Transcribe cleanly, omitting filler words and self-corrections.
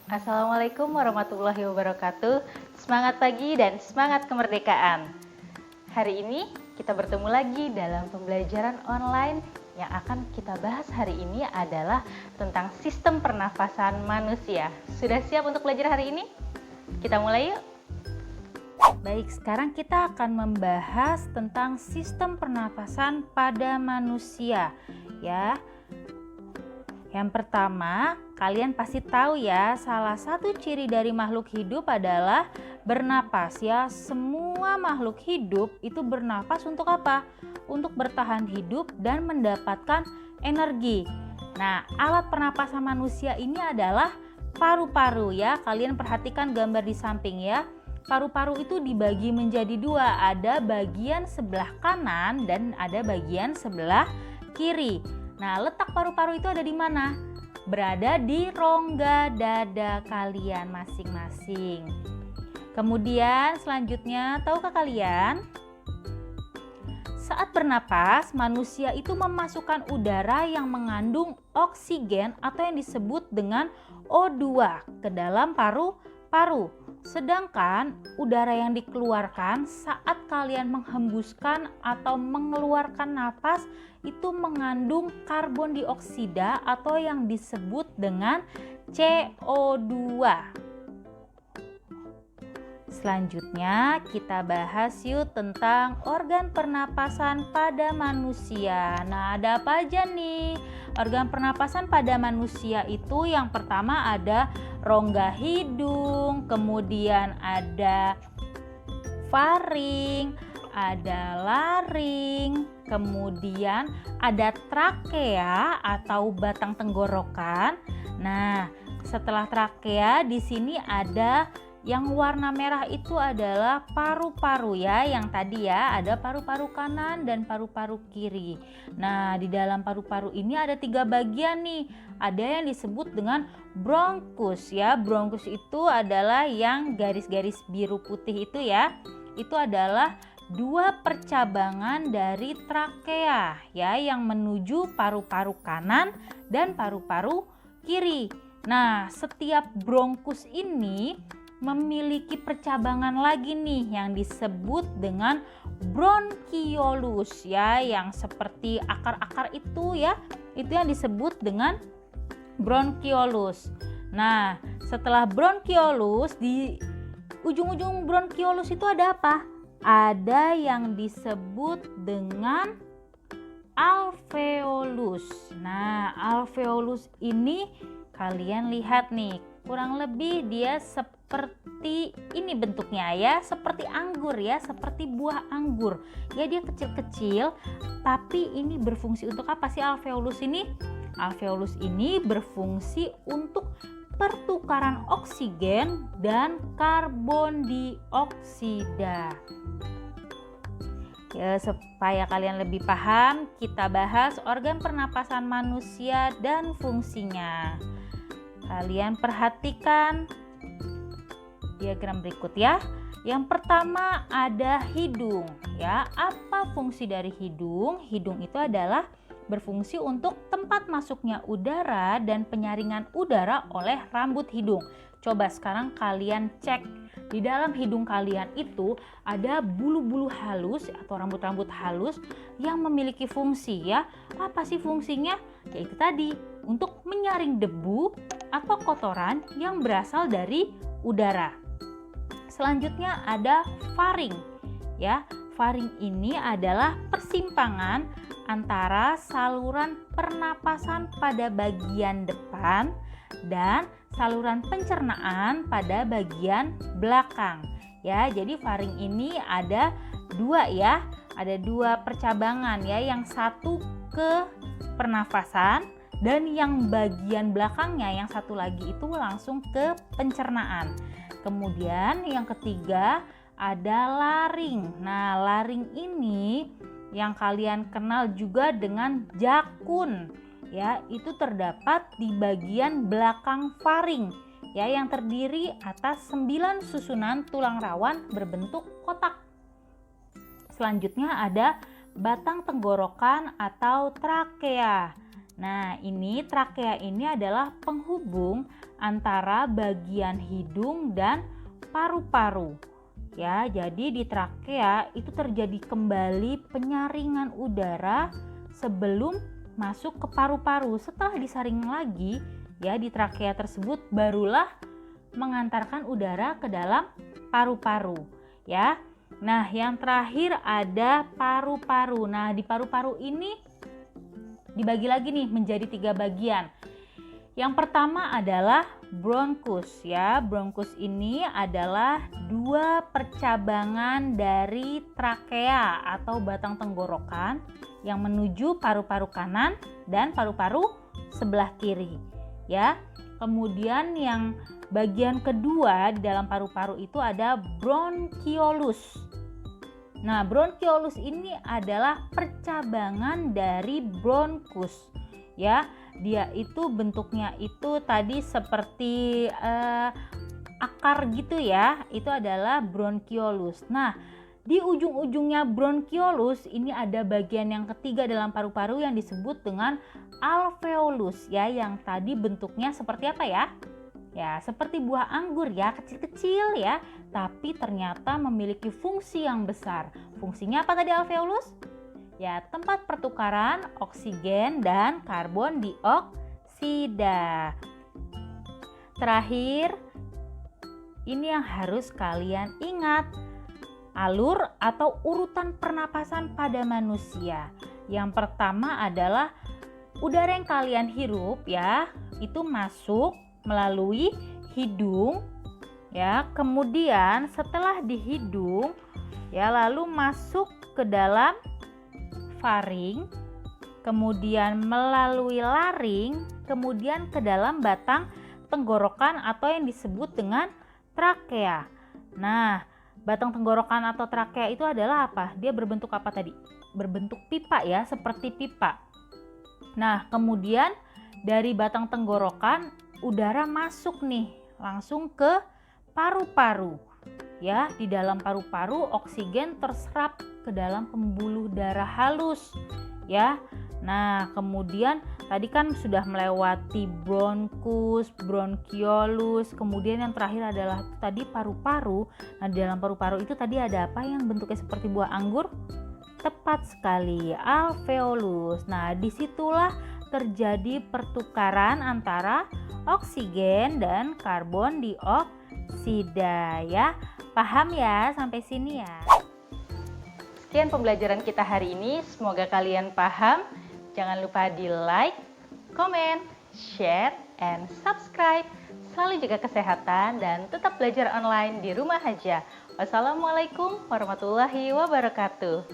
Assalamualaikum warahmatullahi wabarakatuh. Semangat pagi dan semangat kemerdekaan. Hari ini kita bertemu lagi dalam pembelajaran online. Yang akan kita bahas hari ini adalah tentang sistem pernafasan manusia. Sudah siap untuk belajar hari ini? Kita mulai yuk. Baik, sekarang kita akan membahas tentang sistem pernafasan pada manusia ya. Yang pertama, kalian pasti tahu ya, salah satu ciri dari makhluk hidup adalah bernapas ya. Semua makhluk hidup itu bernapas untuk apa? Untuk bertahan hidup dan mendapatkan energi. Nah, alat pernapasan manusia ini adalah paru-paru ya. Kalian perhatikan gambar di samping ya. Paru-paru itu dibagi menjadi dua, ada bagian sebelah kanan dan ada bagian sebelah kiri. Nah, letak paru-paru itu ada di mana? Berada di rongga dada kalian masing-masing. Kemudian selanjutnya, tahukah kalian? Saat bernapas, manusia itu memasukkan udara yang mengandung oksigen atau yang disebut dengan O2 ke dalam paru-paru. Sedangkan udara yang dikeluarkan saat kalian menghembuskan atau mengeluarkan napas itu mengandung karbon dioksida atau yang disebut dengan CO2. Selanjutnya kita bahas yuk tentang organ pernapasan pada manusia. Nah, ada apa aja nih? Organ pernapasan pada manusia itu yang pertama ada rongga hidung, kemudian ada faring, ada laring, kemudian ada trakea atau batang tenggorokan. Nah, setelah trakea di sini ada yang warna merah itu adalah paru-paru ya, yang tadi ya ada paru-paru kanan dan paru-paru kiri. Nah, di dalam paru-paru ini ada 3 bagian nih. Ada yang disebut dengan bronkus ya. Bronkus itu adalah yang garis-garis biru putih itu ya. Itu adalah 2 percabangan dari trakea ya yang menuju paru-paru kanan dan paru-paru kiri. Nah, setiap bronkus ini memiliki percabangan lagi nih yang disebut dengan bronkiolus ya, yang seperti akar-akar itu ya, itu yang disebut dengan bronkiolus. Nah, setelah bronkiolus, di ujung-ujung bronkiolus itu ada apa? Ada yang disebut dengan alveolus. Nah, alveolus ini kalian lihat nih, kurang lebih dia seperti ini bentuknya ya, seperti anggur ya, seperti buah anggur. Ya, dia kecil-kecil, tapi ini berfungsi untuk apa sih alveolus ini? Alveolus ini berfungsi untuk pertukaran oksigen dan karbon dioksida. Ya, supaya kalian lebih paham, kita bahas organ pernapasan manusia dan fungsinya. Kalian perhatikan diagram berikut ya. Yang pertama ada hidung ya. Apa fungsi dari hidung? Hidung itu adalah berfungsi untuk tempat masuknya udara dan penyaringan udara oleh rambut hidung. Coba sekarang kalian cek di dalam hidung kalian itu ada bulu-bulu halus atau rambut-rambut halus yang memiliki fungsi ya. Apa sih fungsinya? Yaitu tadi untuk menyaring debu atau kotoran yang berasal dari udara. Selanjutnya ada faring ya. Faring ini adalah persimpangan antara saluran pernapasan pada bagian depan dan saluran pencernaan pada bagian belakang ya. Jadi faring ini ada 2 ya. Ada 2 percabangan ya, yang satu ke pernafasan dan yang bagian belakangnya yang satu lagi itu langsung ke pencernaan. Kemudian yang ketiga ada laring. Nah, laring ini yang kalian kenal juga dengan jakun ya, itu terdapat di bagian belakang faring ya, yang terdiri atas 9 susunan tulang rawan berbentuk kotak. Selanjutnya ada batang tenggorokan atau trakea. Nah, ini trakea ini adalah penghubung antara bagian hidung dan paru-paru. Ya, jadi di trakea itu terjadi kembali penyaringan udara sebelum masuk ke paru-paru. Setelah disaring lagi, ya di trakea tersebut barulah mengantarkan udara ke dalam paru-paru, ya. Nah, yang terakhir ada paru-paru. Nah, di paru-paru ini dibagi lagi nih menjadi 3 bagian. Yang pertama adalah bronkus, ya. Bronkus ini adalah 2 percabangan dari trakea atau batang tenggorokan yang menuju paru-paru kanan dan paru-paru sebelah kiri, ya. Kemudian yang bagian kedua di dalam paru-paru itu ada bronkiolus. Nah, bronkiolus ini adalah percabangan dari bronkus, ya. Dia itu bentuknya itu tadi seperti akar gitu ya. Itu adalah bronkiolus. Nah, di ujung-ujungnya bronkiolus ini ada bagian yang ketiga dalam paru-paru yang disebut dengan alveolus, ya, yang tadi bentuknya seperti apa ya? Ya, seperti buah anggur ya, kecil-kecil ya, tapi ternyata memiliki fungsi yang besar. Fungsinya apa tadi alveolus? Ya, tempat pertukaran oksigen dan karbon dioksida. Terakhir, ini yang harus kalian ingat. Alur atau urutan pernapasan pada manusia. Yang pertama adalah udara yang kalian hirup ya, itu masuk melalui hidung ya. Kemudian setelah di hidung ya, lalu masuk ke dalam faring, kemudian melalui laring, kemudian ke dalam batang tenggorokan atau yang disebut dengan trakea. Nah, batang tenggorokan atau trakea itu adalah apa? Dia berbentuk apa tadi? Berbentuk pipa ya, seperti pipa. Nah, kemudian dari batang tenggorokan udara masuk nih langsung ke paru-paru. Ya, di dalam paru-paru oksigen terserap ke dalam pembuluh darah halus, ya. Nah, kemudian tadi kan sudah melewati bronkus, bronkiolus, kemudian yang terakhir adalah tadi paru-paru. Nah, di dalam paru-paru itu tadi ada apa yang bentuknya seperti buah anggur? Tepat sekali, alveolus. Nah, disitulah terjadi pertukaran antara oksigen dan karbon dioksida, ya. Paham ya sampai sini ya? Sekian pembelajaran kita hari ini, semoga kalian paham. Jangan lupa di like, comment, share, and subscribe. Selalu jaga kesehatan dan tetap belajar online di rumah aja. Wassalamualaikum warahmatullahi wabarakatuh.